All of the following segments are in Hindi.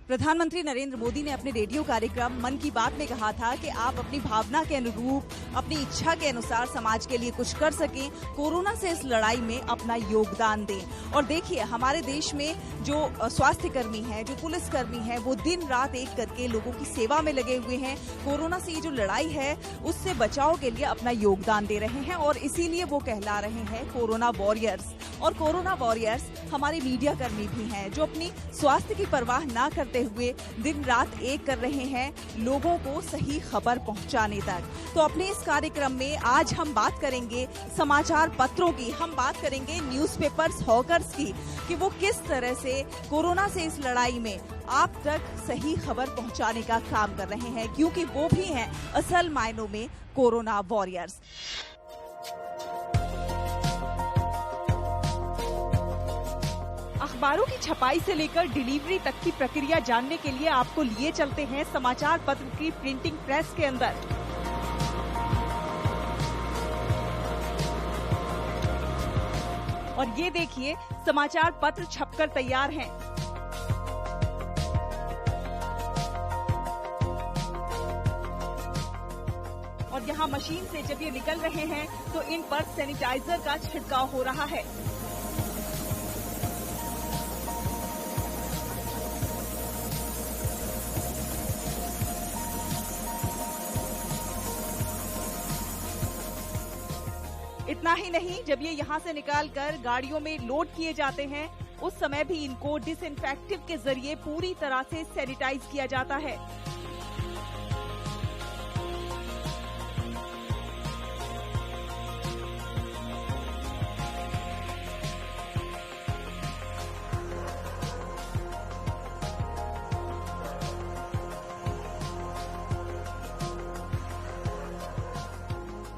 प्रधानमंत्री नरेंद्र मोदी ने अपने रेडियो कार्यक्रम मन की बात में कहा था कि आप अपनी भावना के अनुरूप, अपनी इच्छा के अनुसार समाज के लिए कुछ कर सकें, कोरोना से इस लड़ाई में अपना योगदान दें। और देखिए, हमारे देश में जो स्वास्थ्य कर्मी हैं, जो पुलिस कर्मी हैं, वो दिन रात एक करके लोगों की सेवा में लगे हुए हैं। कोरोना से ये जो लड़ाई है उससे बचाव के लिए अपना योगदान दे रहे हैं और इसीलिए वो कहला रहे हैं कोरोना वॉरियर्स। और कोरोना वॉरियर्स हमारे मीडिया कर्मी भी हैं जो अपनी स्वास्थ्य की परवाह ना करते हुए दिन रात एक कर रहे हैं लोगों को सही खबर पहुंचाने तक। तो अपने इस कार्यक्रम में आज हम बात करेंगे समाचार पत्रों की, हम बात करेंगे न्यूज़पेपर्स हॉकर्स की कि वो किस तरह से कोरोना से इस लड़ाई में आप तक सही खबर पहुंचाने का काम कर रहे हैं, क्योंकि वो भी हैं असल मायनों में कोरोना वॉरियर्स। अखबारों की छपाई से लेकर डिलीवरी तक की प्रक्रिया जानने के लिए आपको लिए चलते हैं समाचार पत्र की प्रिंटिंग प्रेस के अंदर। और ये देखिए, समाचार पत्र छपकर तैयार हैं। और यहाँ मशीन से जब ये निकल रहे हैं तो इन पर सैनिटाइजर का छिड़काव हो रहा है। इतना ही नहीं, जब ये यहाँ से निकालकर गाड़ियों में लोड किए जाते हैं उस समय भी इनको डिसइंफेक्टिव के जरिए पूरी तरह से सैनिटाइज किया जाता है।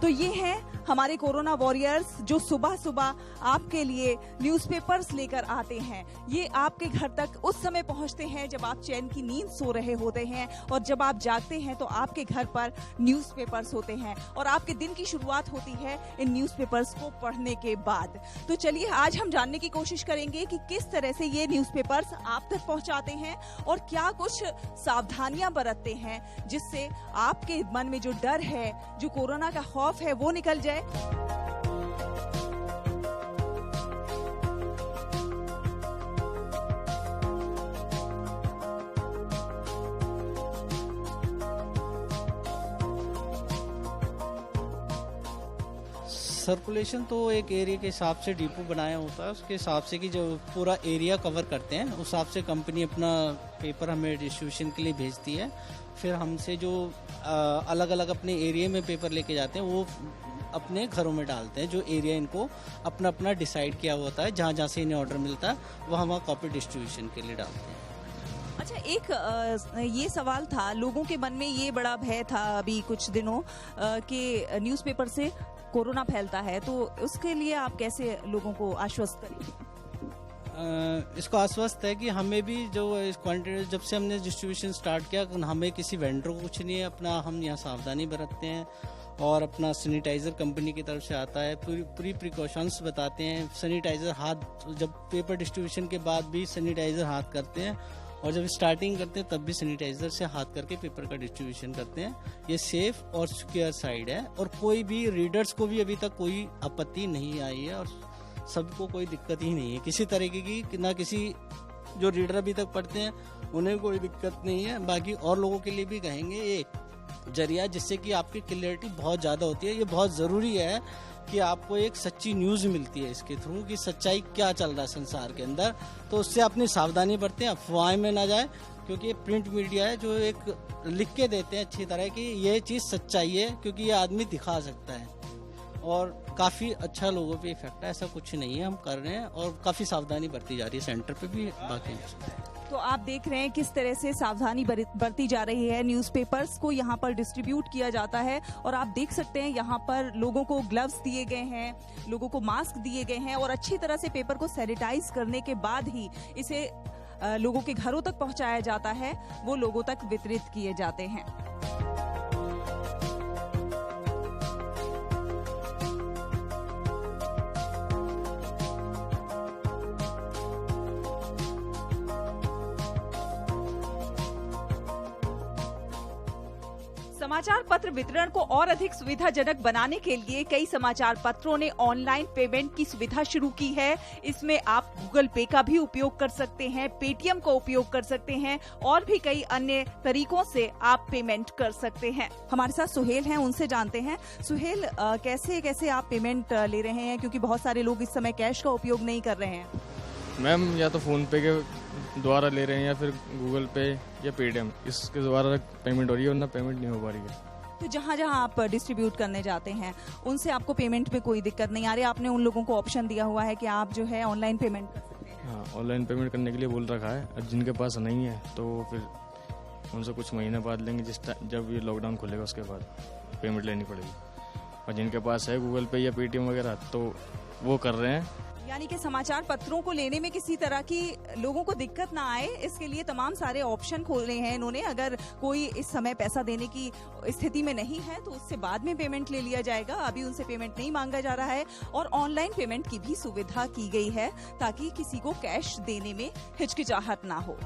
तो ये है हमारे कोरोना वॉरियर्स जो सुबह सुबह आपके लिए न्यूज़पेपर्स लेकर आते हैं। ये आपके घर तक उस समय पहुंचते हैं जब आप चैन की नींद सो रहे होते हैं और जब आप जागते हैं तो आपके घर पर न्यूज़पेपर्स होते हैं और आपके दिन की शुरुआत होती है इन न्यूज़पेपर्स को पढ़ने के बाद। तो चलिए, आज हम जानने की कोशिश करेंगे कि किस तरह से ये न्यूज़पेपर्स आप तक पहुंचाते हैं और क्या कुछ सावधानियां बरतते हैं जिससे आपके मन में जो डर है, जो कोरोना का खौफ है, वो निकल जाए। सर्कुलेशन तो एक एरिया के हिसाब से डिपो बनाया होता है, उसके हिसाब से कि जो पूरा एरिया कवर करते हैं उस हिसाब से कंपनी अपना पेपर हमें डिस्ट्रीब्यूशन के लिए भेजती है। फिर हमसे जो अलग अलग अपने एरिया में पेपर लेके जाते हैं वो अपने घरों में डालते हैं। जो एरिया इनको अपना अपना डिसाइड किया होता है, जहाँ जहाँ से इन्हें ऑर्डर मिलता है वहाँ कॉपी डिस्ट्रीब्यूशन के लिए डालते हैं। अच्छा, एक ये सवाल था, लोगों के मन में ये बड़ा भय था अभी कुछ दिनों कि न्यूज़पेपर से कोरोना फैलता है, तो उसके लिए आप कैसे लोगों को आश्वस्त करेंगे? इसको आश्वस्त है कि हमें भी जो इस क्वांटिटी, जब से हमने डिस्ट्रीब्यूशन स्टार्ट किया, हमें किसी वेंडर को कुछ नहीं है, अपना हम यहाँ सावधानी बरतते हैं और अपना सैनिटाइज़र कंपनी की तरफ से आता है, पूरी प्रिकॉशंस बताते हैं। सैनिटाइज़र हाथ, जब पेपर डिस्ट्रीब्यूशन के बाद भी सैनिटाइज़र हाथ करते हैं और जब स्टार्टिंग करते हैं तब भी सैनिटाइज़र से हाथ करके पेपर का डिस्ट्रीब्यूशन करते हैं। ये सेफ और सिक्योर साइड है और कोई भी रीडर्स को भी अभी तक कोई आपत्ति नहीं आई है और सबको कोई दिक्कत ही नहीं है किसी तरीके की, ना किसी जो रीडर अभी तक पढ़ते हैं उन्हें कोई दिक्कत नहीं है। बाकी और लोगों के लिए भी कहेंगे, ये जरिया जिससे कि आपकी क्लियरिटी बहुत ज़्यादा होती है। ये बहुत ज़रूरी है कि आपको एक सच्ची न्यूज़ मिलती है इसके थ्रू कि सच्चाई क्या चल रहा है संसार के अंदर, तो उससे अपनी सावधानी बरतें, अफवाहें में ना जाए, क्योंकि प्रिंट मीडिया है जो एक लिख के देते हैं अच्छी तरह कि ये चीज़ सच्चाई है, क्योंकि ये आदमी दिखा सकता है और काफ़ी अच्छा लोगों पे इफेक्ट है। ऐसा कुछ नहीं है, हम कर रहे हैं और काफ़ी सावधानी बरती जा रही है सेंटर पे भी। बाकी तो आप देख रहे हैं किस तरह से सावधानी बरती जा रही है। न्यूज़पेपर्स को यहाँ पर डिस्ट्रीब्यूट किया जाता है और आप देख सकते हैं यहाँ पर लोगों को ग्लव्स दिए गए हैं, लोगों को मास्क दिए गए हैं और अच्छी तरह से पेपर को सैनिटाइज करने के बाद ही इसे लोगों के घरों तक पहुँचाया जाता है, वो लोगों तक वितरित किए जाते हैं। समाचार पत्र वितरण को और अधिक सुविधाजनक बनाने के लिए कई समाचार पत्रों ने ऑनलाइन पेमेंट की सुविधा शुरू की है। इसमें आप गूगल पे का भी उपयोग कर सकते हैं, पेटीएम का उपयोग कर सकते हैं और भी कई अन्य तरीकों से आप पेमेंट कर सकते हैं। हमारे साथ सुहेल हैं, उनसे जानते हैं। सुहेल, कैसे कैसे आप पेमेंट ले रहे हैं, क्योंकि बहुत सारे लोग इस समय कैश का उपयोग नहीं कर रहे हैं? मैम, या तो फ़ोन पे के द्वारा ले रहे हैं या फिर गूगल पे या पेटीएम, इसके द्वारा पेमेंट हो रही है, वरना पेमेंट नहीं हो पा रही है। तो जहाँ जहाँ आप डिस्ट्रीब्यूट करने जाते हैं उनसे आपको पेमेंट में कोई दिक्कत नहीं आ रही? आपने उन लोगों को ऑप्शन दिया हुआ है कि आप जो है ऑनलाइन पेमेंट कर सकते हैं? हाँ, ऑनलाइन पेमेंट करने के लिए बोल रखा है। अब जिनके पास नहीं है तो फिर उनसे कुछ महीने बाद लेंगे, जब ये लॉकडाउन खुलेगा उसके बाद पेमेंट लेनी पड़ेगी। और जिनके पास है गूगल पे या पेटीएम वगैरह तो वो कर रहे हैं। यानी कि समाचार पत्रों को लेने में किसी तरह की लोगों को दिक्कत ना आए, इसके लिए तमाम सारे ऑप्शन खोले हैं इन्होंने। अगर कोई इस समय पैसा देने की स्थिति में नहीं है तो उससे बाद में पेमेंट ले लिया जाएगा। अभी उनसे पेमेंट नहीं मांगा जा रहा है और ऑनलाइन पेमेंट की भी सुविधा की गई है ताकि किसी को कैश देने में हिचकिचाहट ना हो।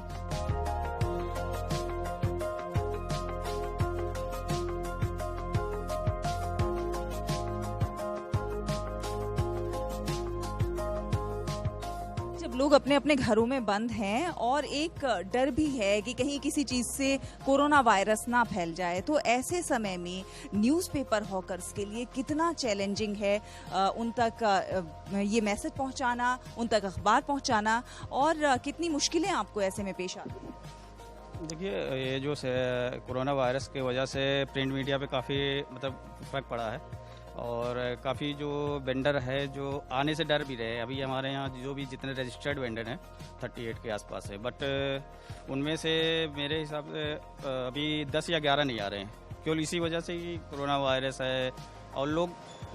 लोग अपने अपने घरों में बंद हैं और एक डर भी है कि कहीं किसी चीज से कोरोना वायरस ना फैल जाए, तो ऐसे समय में न्यूज़पेपर हॉकर्स के लिए कितना चैलेंजिंग है उन तक ये मैसेज पहुंचाना, उन तक अखबार पहुंचाना, और कितनी मुश्किलें आपको ऐसे में पेश आती हैं? देखिए, ये जो कोरोना वायरस की वजह से प्रिंट मीडिया पे काफ़ी फर्क पड़ा है और काफ़ी जो वेंडर है जो आने से डर भी रहे। अभी हमारे यहाँ जो भी जितने रजिस्टर्ड वेंडर हैं 38 के आसपास है, बट उनमें से मेरे हिसाब से अभी 10 या 11 नहीं आ रहे हैं, केवल इसी वजह से कि कोरोना वायरस है। और लोग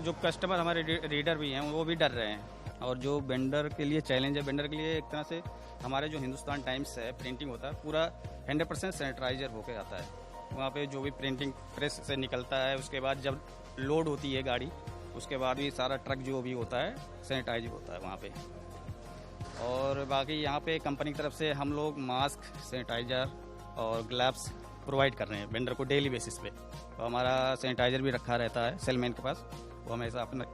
जो कस्टमर हमारे रीडर भी हैं वो भी डर रहे हैं। और जो वेंडर के लिए चैलेंज है, वेंडर के लिए एक तरह से हमारे जो हिंदुस्तान टाइम्स है प्रिंटिंग होता है पूरा 100% सैनिटाइजर होकर आता है। वहाँ पे जो भी प्रिंटिंग प्रेस से निकलता है उसके बाद जब लोड होती है गाड़ी, उसके बाद भी सारा ट्रक जो भी होता है सैनिटाइज होता है वहाँ पे। और बाकी यहाँ पे कंपनी की तरफ से हम लोग मास्क, सैनिटाइजर और ग्लव्स प्रोवाइड कर रहे हैं वेंडर को डेली बेसिस पे। तो हमारा सैनिटाइजर भी रखा रहता है सेलमैन के पास, वो हमेशा अपना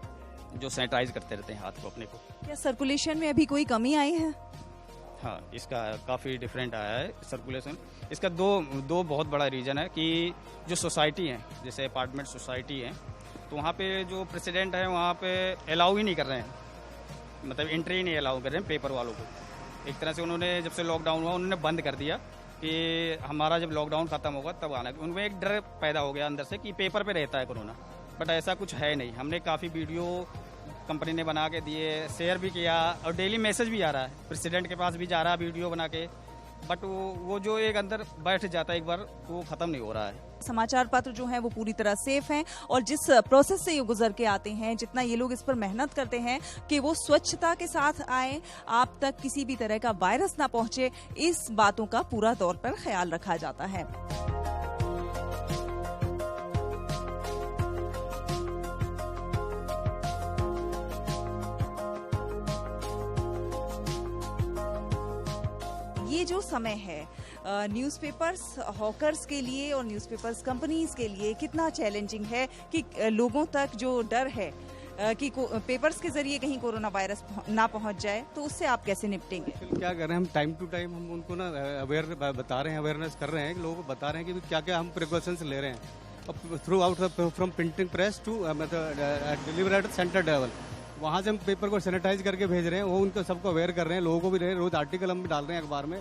जो सैनिटाइज करते रहते हैं हाथ को अपने को। क्या सर्कुलेशन में अभी कोई कमी आई है? हाँ, इसका काफ़ी डिफरेंट आया है सर्कुलेशन। इसका दो बहुत बड़ा रीज़न है कि जो सोसाइटी है, जैसे अपार्टमेंट सोसाइटी है, तो वहाँ पे जो प्रेसिडेंट है वहाँ पे अलाउ ही नहीं कर रहे हैं, मतलब एंट्री ही नहीं अलाउ कर रहे हैं पेपर वालों को। एक तरह से उन्होंने जब से लॉकडाउन हुआ उन्होंने बंद कर दिया कि हमारा जब लॉकडाउन ख़त्म होगा तब आना। उनमें एक डर पैदा हो गया अंदर से कि पेपर पे रहता है कोरोना, बट ऐसा कुछ है नहीं। हमने काफ़ी वीडियो कंपनी ने बना के दिए, शेयर भी किया और डेली मैसेज भी आ रहा है, प्रेसिडेंट के पास भी जा रहा है वीडियो बना के, बट वो जो एक अंदर बैठ जाता है एक बार, वो ख़त्म नहीं हो रहा है। समाचार पत्र जो है वो पूरी तरह सेफ हैं और जिस प्रोसेस से ये गुजर के आते हैं, जितना ये लोग इस पर मेहनत करते हैं कि वो स्वच्छता के साथ आए, आप तक किसी भी तरह का वायरस ना पहुंचे, इस बातों का पूरा तौर पर ख्याल रखा जाता है। ये जो समय है न्यूज़पेपर्स हॉकर्स के लिए और न्यूज़पेपर्स कंपनीज के लिए कितना चैलेंजिंग है कि लोगों तक जो डर है कि पेपर्स के जरिए कहीं कोरोना वायरस ना पहुंच जाए, तो उससे आप कैसे निपटेंगे? क्या कर रहे हैं हम, टाइम टू टाइम हम उनको ना अवेयर बता रहे हैं, अवेयरनेस कर रहे हैं, लोगों को बता रहे हैं कि क्या क्या हम प्रिकॉशंस ले रहे हैं throughout from printing press to deliver at centre level. वहाँ से हम पेपर को सैनिटाइज करके भेज रहे हैं, वो उनको सबको अवेयर कर रहे हैं, लोगों को भी रहे, रोज आर्टिकल हम डाल रहे हैं अखबार में,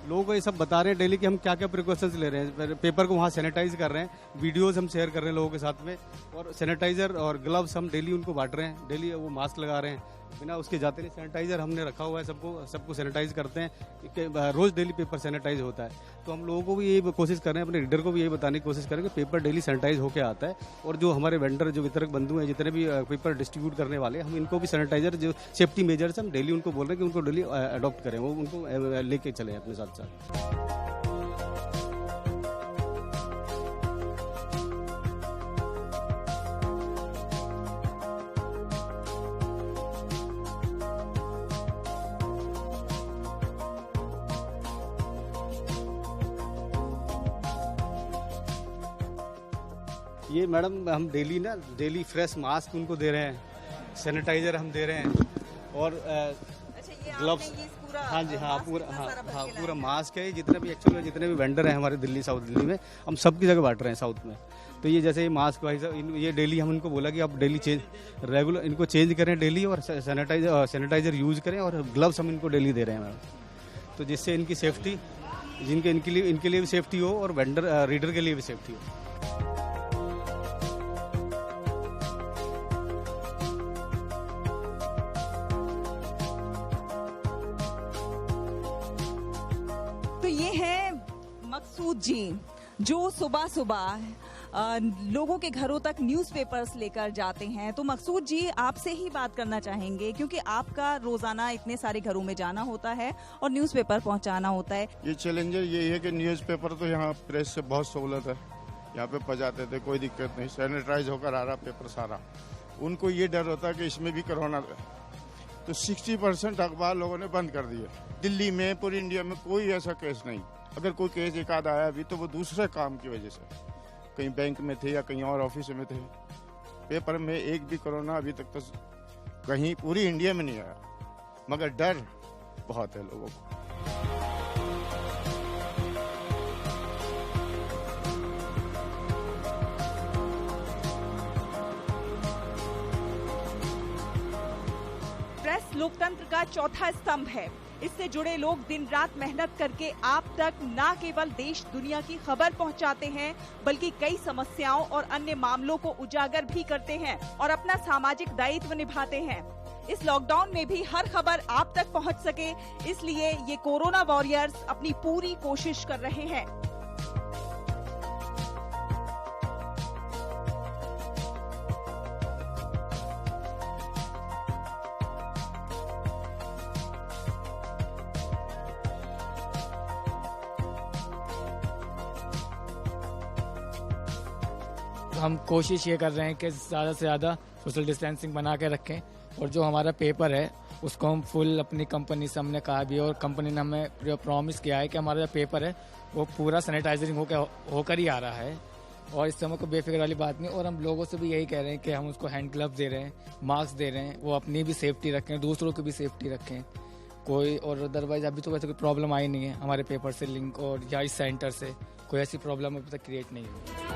लोगों को ये सब बता रहे हैं डेली कि हम क्या क्या प्रिकॉशंस ले रहे हैं। पेपर को वहाँ सैनिटाइज कर रहे हैं, वीडियोस हम शेयर कर रहे हैं लोगों के साथ में, और सैनिटाइजर और ग्लव्स हम डेली उनको बांट रहे हैं, डेली वो मास्क लगा रहे हैं, बिना उसके जाते नहीं। सैनिटाइजर हमने रखा हुआ है, सबको सैनिटाइज करते हैं, रोज डेली पेपर सैनिटाइज होता है। तो हम लोगों को भी यही कोशिश कर रहे हैं, अपने रीडर को भी यही बताने की कोशिश करें कि पेपर डेली सैनिटाइज होकर आता है। और जो हमारे वेंडर, जो वितरक बंधु हैं, जितने भी पेपर डिस्ट्रीब्यूट करने वाले, हम इनको भी सैनिटाइजर, जो सेफ्टी मेजर्स हम डेली उनको बोल रहे हैं कि उनको डेली अडॉप्ट करें, वो उनको लेके चले अपने साथ साथ। ये मैडम हम डेली फ्रेश मास्क उनको दे रहे हैं, सैनिटाइजर हम दे रहे हैं और अच्छा, ये ग्लव्स। आपने ये पूरा हाँ जी, हाँ मास्क पूरा, इतना हाँ सारा भर हाँ के पूरा लाए हैं। मास्क है। जितने भी वेंडर हैं हमारे दिल्ली, साउथ दिल्ली में, हम सबकी जगह बांट रहे हैं साउथ में। तो ये जैसे ये मास्क भाई साहब, ये डेली हम इनको बोला कि आप डेली रेगुलर इनको चेंज करें डेली, और सैनिटाइजर यूज करें, और ग्लव्स हम इनको डेली दे रहे हैं मैडम। तो जिससे इनकी सेफ्टी, इनके लिए भी सेफ्टी हो और वेंडर रीडर के लिए भी सेफ्टी हो। तो ये है मकसूद जी, जो सुबह सुबह लोगों के घरों तक न्यूज़पेपर्स लेकर जाते हैं। तो मकसूद जी, आपसे ही बात करना चाहेंगे, क्योंकि आपका रोजाना इतने सारे घरों में जाना होता है और न्यूज़पेपर पहुंचाना होता है। ये चैलेंजर यही है कि न्यूज़पेपर तो यहाँ प्रेस से बहुत सहूलत है, यहाँ पे पहुँचाते थे, कोई दिक्कत नहीं, सैनिटाइज होकर आ रहा पेपर सारा। उनको ये डर होता है कि इसमें भी कोरोना, तो 60% अखबार लोगों ने बंद कर दिए। दिल्ली में, पूरी इंडिया में कोई ऐसा केस नहीं। अगर कोई केस एक आध आया भी तो वो दूसरे काम की वजह से, कहीं बैंक में थे या कहीं और ऑफिस में थे। पेपर में एक भी कोरोना अभी तक तो कहीं पूरी इंडिया में नहीं आया, मगर डर बहुत है लोगों को। प्रेस लोकतंत्र का चौथा स्तंभ है। इससे जुड़े लोग दिन रात मेहनत करके आप तक न केवल देश दुनिया की खबर पहुंचाते हैं, बल्कि कई समस्याओं और अन्य मामलों को उजागर भी करते हैं और अपना सामाजिक दायित्व निभाते हैं। इस लॉकडाउन में भी हर खबर आप तक पहुंच सके, इसलिए ये कोरोना वॉरियर्स अपनी पूरी कोशिश कर रहे हैं। हम कोशिश ये कर रहे हैं कि ज़्यादा से ज़्यादा सोशल डिस्टेंसिंग बना के रखें, और जो हमारा पेपर है उसको हम फुल अपनी कंपनी से हमने कहा भी है, और कंपनी ने हमें प्रॉमिस किया है कि हमारा जो पेपर है वो पूरा सैनिटाइजिंग होकर ही आ रहा है, और इस समय कोई बेफिक्र वाली बात नहीं। और हम लोगों से भी यही कह रहे हैं कि हम उसको हैंड ग्लव्स दे रहे हैं, मास्क दे रहे हैं, वो अपनी भी सेफ्टी रखें, दूसरों की भी सेफ्टी रखें कोई। और अदरवाइज अभी तो वैसे कोई प्रॉब्लम आई नहीं है हमारे पेपर से लिंक, और या इस सेंटर से कोई ऐसी प्रॉब्लम अभी तक क्रिएट नहीं हुई।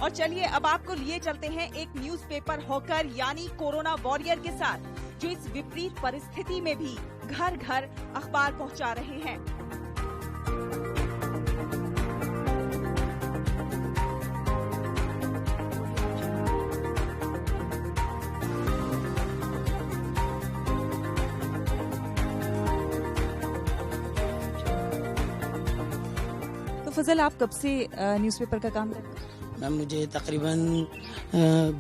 और चलिए अब आपको लिए चलते हैं एक न्यूज़पेपर हॉकर यानी कोरोना वॉरियर के साथ, जो इस विपरीत परिस्थिति में भी घर घर अखबार पहुंचा रहे हैं। फजल, आप कब से न्यूज़पेपर का काम करते हैं? मैम मुझे तकरीबन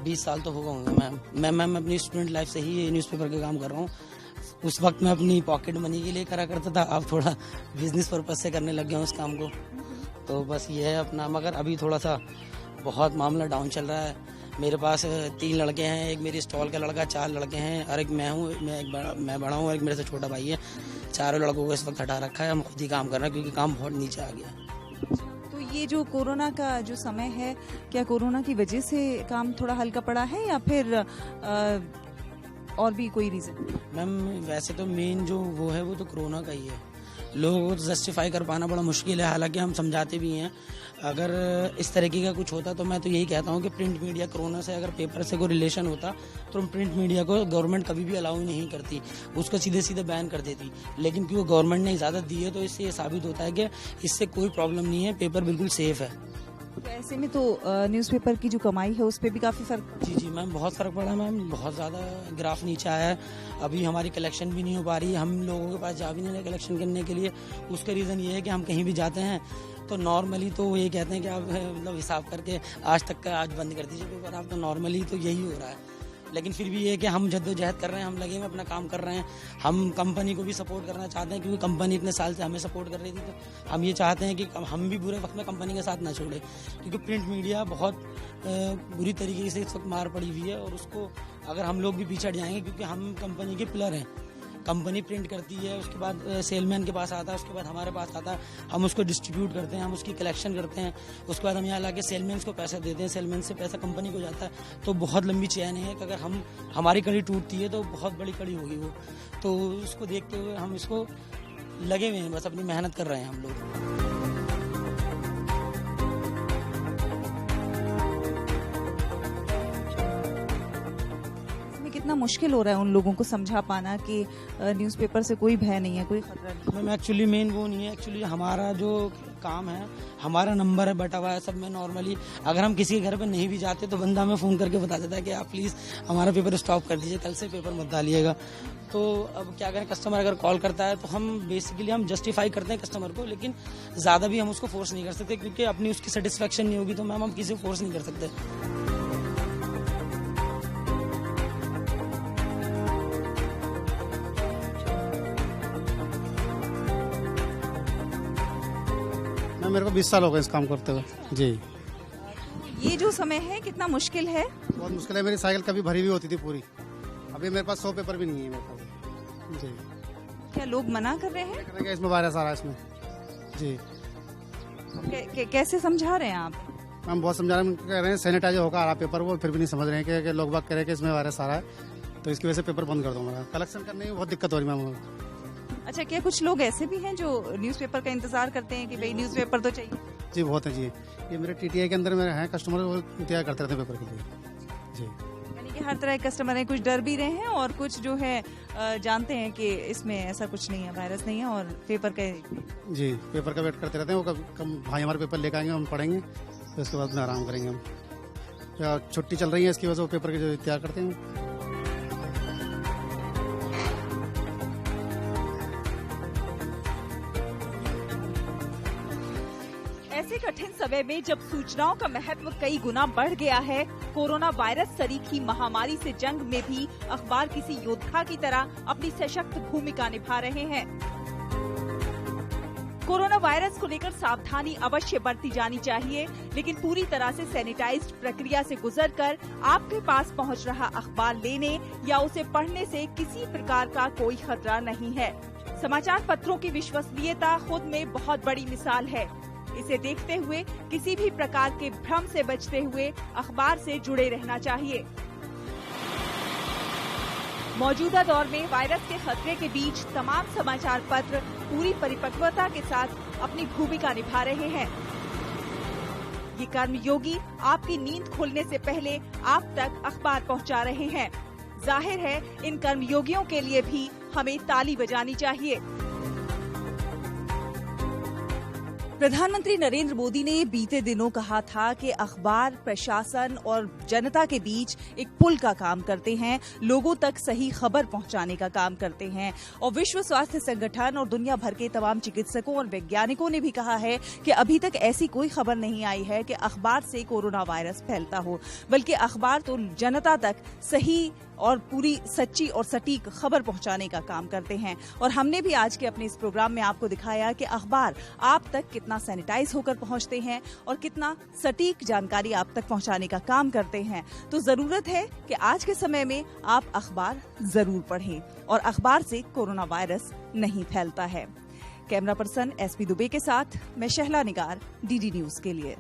20 साल तो हो गए होंगे मैम। मैं अपनी स्टूडेंट लाइफ से ही न्यूज़पेपर का काम कर रहा हूँ। उस वक्त मैं अपनी पॉकेट मनी के लिए करा करता था, अब थोड़ा बिजनेस पर्पज से करने लग गया हूँ उस काम को। तो बस ये है अपना, मगर अभी थोड़ा सा बहुत मामला डाउन चल रहा है। मेरे पास 3 लड़के हैं, एक मेरी स्टॉल का लड़का, 4 लड़के हैं और एक मैं हूँ। मैं बड़ा हूँ और एक मेरे से छोटा भाई है। चारों लड़कों को इस वक्त हटा रखा है, हम खुद ही काम कर रहे हैं क्योंकि काम बहुत नीचे आ गया। तो ये जो कोरोना का जो समय है, क्या कोरोना की वजह से काम थोड़ा हल्का पड़ा है या फिर और भी कोई रीजन? मैम वैसे तो मेन जो वो है वो तो कोरोना का ही है। लोगों को जस्टिफाई कर पाना बड़ा मुश्किल है, हालांकि हम समझाते भी हैं। अगर इस तरीके का कुछ होता तो मैं तो यही कहता हूँ कि प्रिंट मीडिया, कोरोना से अगर पेपर से कोई रिलेशन होता तो प्रिंट मीडिया को गवर्नमेंट कभी भी अलाउ नहीं करती, उसको सीधे सीधे बैन कर देती। लेकिन क्योंकि गवर्नमेंट ने इजाज़त दी है तो इससे ये साबित होता है कि इससे कोई प्रॉब्लम नहीं है, पेपर बिल्कुल सेफ है। तो ऐसे में तो न्यूज़पेपर की जो कमाई है उस पर भी काफ़ी फर्क पड़ा। जी मैम, बहुत फ़र्क पड़ा मैम, बहुत ज़्यादा ग्राफ नीचे आया है। अभी हमारी कलेक्शन भी नहीं हो पा रही, हम लोगों के पास जा भी नहीं रहे कलेक्शन करने के लिए। उसका रीज़न ये है कि हम कहीं भी जाते हैं तो नॉर्मली तो ये कहते हैं कि आप मतलब हिसाब करके आज तक का आज बंद कर दीजिए पेपर, आप तो नॉर्मली तो यही हो रहा है। लेकिन फिर भी ये कि हम जद्दोजहद कर रहे हैं, हम लगे हुए अपना काम कर रहे हैं। हम कंपनी को भी सपोर्ट करना चाहते हैं क्योंकि कंपनी इतने साल से हमें सपोर्ट कर रही थी, तो हम ये चाहते हैं कि हम भी बुरे वक्त में कंपनी का साथ ना छोड़े, क्योंकि प्रिंट मीडिया बहुत बुरी तरीके से इस वक्त मार पड़ी हुई है और उसको अगर हम लोग भी पीछे हट जाएंगे, क्योंकि हम कंपनी के पिलर हैं। कंपनी प्रिंट करती है, उसके बाद सेलमैन के पास आता है, उसके बाद हमारे पास आता है, हम उसको डिस्ट्रीब्यूट करते हैं, हम उसकी कलेक्शन करते हैं, उसके बाद हम यहाँ लाके सेलमैन को पैसा देते हैं, सेलमैन से पैसा कंपनी को जाता है। तो बहुत लंबी चैन है कि अगर हमारी कड़ी टूटती है तो बहुत बड़ी कड़ी होगी वो। तो उसको देखते हुए हम इसको लगे हुए हैं, बस अपनी मेहनत कर रहे हैं हम लोग। कितना मुश्किल हो रहा है उन लोगों को समझा पाना कि न्यूज़पेपर से कोई भय नहीं है, कोई खतरा नहीं। मैम एक्चुअली मेन वो नहीं है, एक्चुअली हमारा जो काम है, हमारा नंबर है बटा हुआ है सब में। नॉर्मली अगर हम किसी के घर पे नहीं भी जाते तो बंदा हमें फ़ोन करके बता देता है कि आप प्लीज़ हमारा पेपर स्टॉप कर दीजिए, कल से पेपर मत डालिएगा। तो अब क्या करें, कस्टमर अगर कॉल करता है तो हम बेसिकली हम जस्टिफाई करते हैं कस्टमर को, लेकिन ज़्यादा भी हम उसको फोर्स नहीं कर सकते क्योंकि अपनी उसकी सेटिस्फेक्शन नहीं होगी तो मैम हम किसी को फोर्स नहीं कर सकते। मेरे को 20 साल हो गए इस काम करते हुए जी। ये जो समय है कितना मुश्किल है? बहुत मुश्किल है। मेरी साइकिल कभी भरी हुई होती थी पूरी, अभी मेरे पास 100 पेपर भी नहीं है मेरे पास जी। क्या लोग मना कर रहे हैं? इसमें वायरस आ रहा है इसमें जी। कैसे समझा रहे हैं आप? हम बहुत समझा रहे हैं, कह रहे हैं सैनिटाइजर होकर आ रहा पेपर, वो फिर भी नहीं समझ रहे हैं कि लोग बात कह रहे हैं कि इसमें वायरस आ रहा है, तो इसकी वजह से पेपर बंद कर दूंगा। कलेक्शन करने में बहुत दिक्कत हो रही है मैम। अच्छा, क्या कुछ लोग ऐसे भी हैं जो न्यूज़पेपर का इंतजार करते हैं कि भाई न्यूज़पेपर तो चाहिए? जी बहुत है जी। ये मेरे टीटीआई के अंदर मेरे हैं कस्टमर, वो इंतजार करते रहते हैं पेपर के लिए जी। यानी कि हर तरह के कस्टमर हैं, कुछ डर भी रहे हैं और कुछ जो है जानते हैं कि इसमें ऐसा कुछ नहीं है, वायरस नहीं है और पेपर का जी पेपर का वेट करते रहते हैं। वो कब भाई हमारे पेपर लेकर आएंगे, हम पढ़ेंगे, तो उसके बाद में आराम करेंगे हम। या छुट्टी चल रही है इसकी वजह से वो पेपर के जो तैयार करते हैं। ऐसे कठिन समय में जब सूचनाओं का महत्व कई गुना बढ़ गया है, कोरोना वायरस सरीखी महामारी से जंग में भी अखबार किसी योद्धा की तरह अपनी सशक्त भूमिका निभा रहे हैं। कोरोना वायरस को लेकर सावधानी अवश्य बरती जानी चाहिए, लेकिन पूरी तरह से सैनिटाइज्ड प्रक्रिया से गुजरकर आपके पास पहुंच रहा अखबार लेने या उसे पढ़ने से किसी प्रकार का कोई खतरा नहीं है। समाचार पत्रों की विश्वसनीयता खुद में बहुत बड़ी मिसाल है। इसे देखते हुए किसी भी प्रकार के भ्रम से बचते हुए अखबार से जुड़े रहना चाहिए। मौजूदा दौर में वायरस के खतरे के बीच तमाम समाचार पत्र पूरी परिपक्वता के साथ अपनी भूमिका निभा रहे हैं। ये कर्मयोगी आपकी नींद खुलने से पहले आप तक अखबार पहुंचा रहे हैं। जाहिर है इन कर्मयोगियों के लिए भी हमें ताली बजानी चाहिए। प्रधानमंत्री नरेंद्र मोदी ने बीते दिनों कहा था कि अखबार प्रशासन और जनता के बीच एक पुल का काम करते हैं, लोगों तक सही खबर पहुंचाने का काम करते हैं। और विश्व स्वास्थ्य संगठन और दुनिया भर के तमाम चिकित्सकों और वैज्ञानिकों ने भी कहा है कि अभी तक ऐसी कोई खबर नहीं आई है कि अखबार से कोरोना वायरस फैलता हो, बल्कि अखबार तो जनता तक सही और पूरी सच्ची और सटीक खबर पहुंचाने का काम करते हैं। और हमने भी आज के अपने इस प्रोग्राम में आपको दिखाया कि अखबार आप तक कितना सैनिटाइज होकर पहुंचते हैं और कितना सटीक जानकारी आप तक पहुंचाने का काम करते हैं। तो जरूरत है कि आज के समय में आप अखबार जरूर पढ़ें और अखबार से कोरोना वायरस नहीं फैलता है। कैमरा पर्सन SP दुबे के साथ मैं शहला निगार, DD न्यूज के लिए।